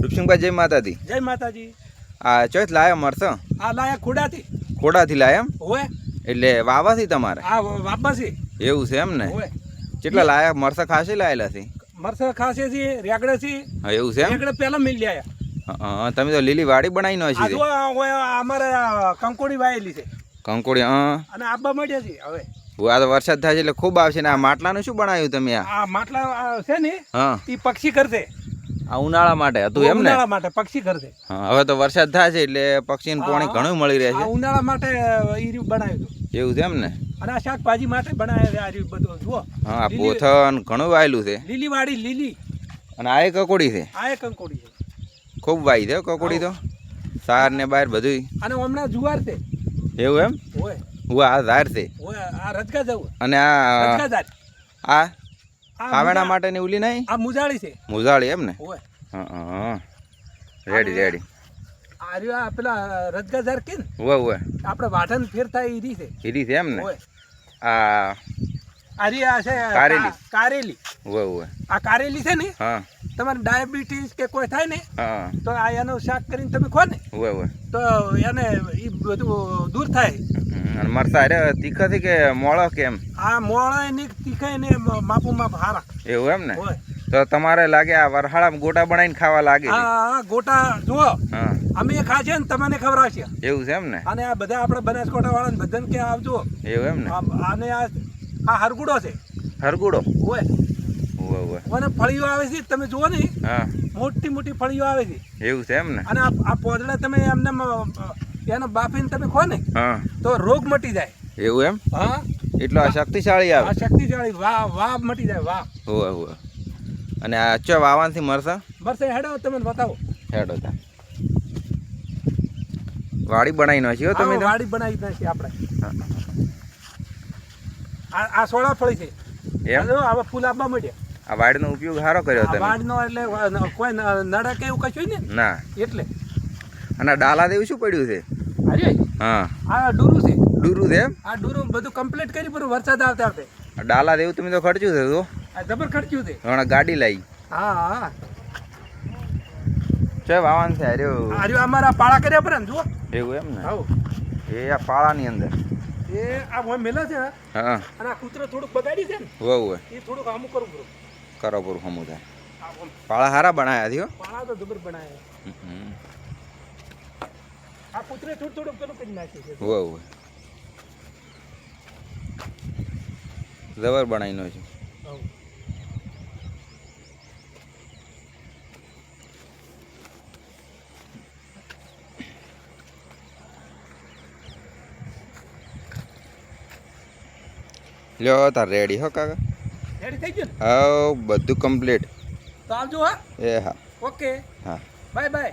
રૂપસિંહભાઈ જય માતાજી. જય માતાજી. આ ચોથ લાયા મરસો? આ લાયા ખોડાથી. ખોડાથી લાયા એમ? હોય. એટલે વાવાથી તમારે? આ વાપાસી. એવું છે એમ ને? હોય. કેટલા લાયા મરસા ખાસી લાયેલા છે? મરસા ખાસે છે, રેગડે છે. હા એવું છે એમ? રેગડે પહેલા મિલ આયા. હા તમે તો લીલી વાડી બનાવી નો છે. અમારે કંકોડી વાયેલી છે. કંકોડી? હા. અને આબા મળ્યા છે હવે. આ તો વરસાદ થાય છે એટલે ખૂબ આવશે ને. આ માટલાનું શું બનાવ્યું તમે? આ માટલા છે ને હા એ પક્ષી કરશે. આ ઉનાળા માટે હતું એમ ને? ઉનાળા માટે પક્ષી કરશે. હા હવે તો વરસાદ થાય છે એટલે પક્ષીને પાણી ઘણું મળી રહે છે. ઉનાળા માટે ઈ બનાવ્યું હતું. એવું છે એમ ને? અને આ શાકભાજી માટે બનાવ્યા આ બધું જુઓ. હા પોથન ઘણું વાયેલું છે. લીલી વાડી લીલી. અને આ કકોડી છે? આ કંકોડી છે. ખૂબ વાઈ છે કકોડી તો. સાર ને બહાર બધું. અને હમણાં જુવાર છે. એવું એમ? હોય. હું આ ઝાર છે. હોય આ રજકા જવું. અને આ રજકા ઝાર. આ ખાવાના માટેની ઉલી નહીં? આ મુજાળી છે. મુજાળી એમ ને? હોય. હા રેડી રેડી. આ રહ્યો પેલા રજકા ઝાર કે ને? હોય હોય. આપણે વાઢન ફેરતા એ રી છે. એ રી છે એમ ને? હોય. આ આ છે કારેલી. કારેલી. હોય હોય. આ કારેલી છે ને? હા. તમારે ડાયાબિટીસ કે કોઈ થાય ને હા તો આ એનું શાક કરીને તમે ખો ને હોય હોય તો એને એ બધું દૂર થાય. અને મરસા અરે તીખા થી કે મોળો કેમ? આ મોળા એની તીખા ને માપુ માપ હારા. એવું એમ ને? હોય. તો તમારે લાગે આ વરહાળામાં ગોટા બનાવીને ખાવા લાગે? હા ગોટા જુઓ. હા અમે ખાશે ને તમને ખવડાવશે. એવું છે એમ ને? અને આ બધા આપણે બનાસકાંઠા વાળા બધાને કે આવજો. એવું એમ ને? આને આ હરગુડો છે. હરગુડો? હોય. અને ફળીઓ આવે છે તમે જુઓ ને. હા મોટી મોટી ફળીઓ આવે છે. એવું છે એમ ને? અને આ પોદડા તમે એમને એને બાફીને તમે ખો ને હા તો રોગ મટી જાય. એવું એમ? હા એટલો આ શક્તિશાળી આવે? આ શક્તિશાળી વાહ મટી જાય વાહ. હોય હોય. અને આ ચો વાવાથી મરસા? મરસા હેડો તમે બતાવો. હેડો તા વાડી બનાવી નાખી તમે? વાડી બનાવી નાખી આપણે. આ સોળા ફળી છે એમ? હવે ફૂલ આપવા મળ્યા. આ વાડીનો ઉપયોગ સારો કર્યો તમે. વાડનો એટલે કોઈ નડે કે એવું કશું ને ના એટલે. અને ડાલા દેવું શું પડ્યું છે? અરે હા આ ડુરું છે. ડુરું છે એમ? આ ડુરું બધું કમ્પ્લીટ કરી પણ વરસાદ આવતા આવતે. ડાલા દેવું તમે તો ખર્ચ્યું છે તો? આ જબર ખર્ચ્યું છે. હમણાં ગાડી લાવી. હા હા છે વાવન છે આર્યો. આર્યો અમારા પાળા કર્યા પર ને જુઓ. એવું એમ ને? હા એ આ પાળાની અંદર એ આ હોય મેલા છે. હા અને આ કૂતરો થોડુંક બગાડી છે ને હોય હોય. એ થોડુંક આમું કરવું પડું. કરો પૂરું હમું થાય. પાળા હારા બનાવ્યા થયો. પાળા તો જબર બનાવ્યા. આ કૂતરે થોડું પેલું કરી નાખ્યું છે. હોય હોય. જબર બનાવી નો છે. લ્યો તાર રેડી હો કાકા? રેડી થઈ ગયું ને? હા બધું કમ્પ્લીટ. તો આવજો. હા એ હા. ઓકે હા બાય બાય.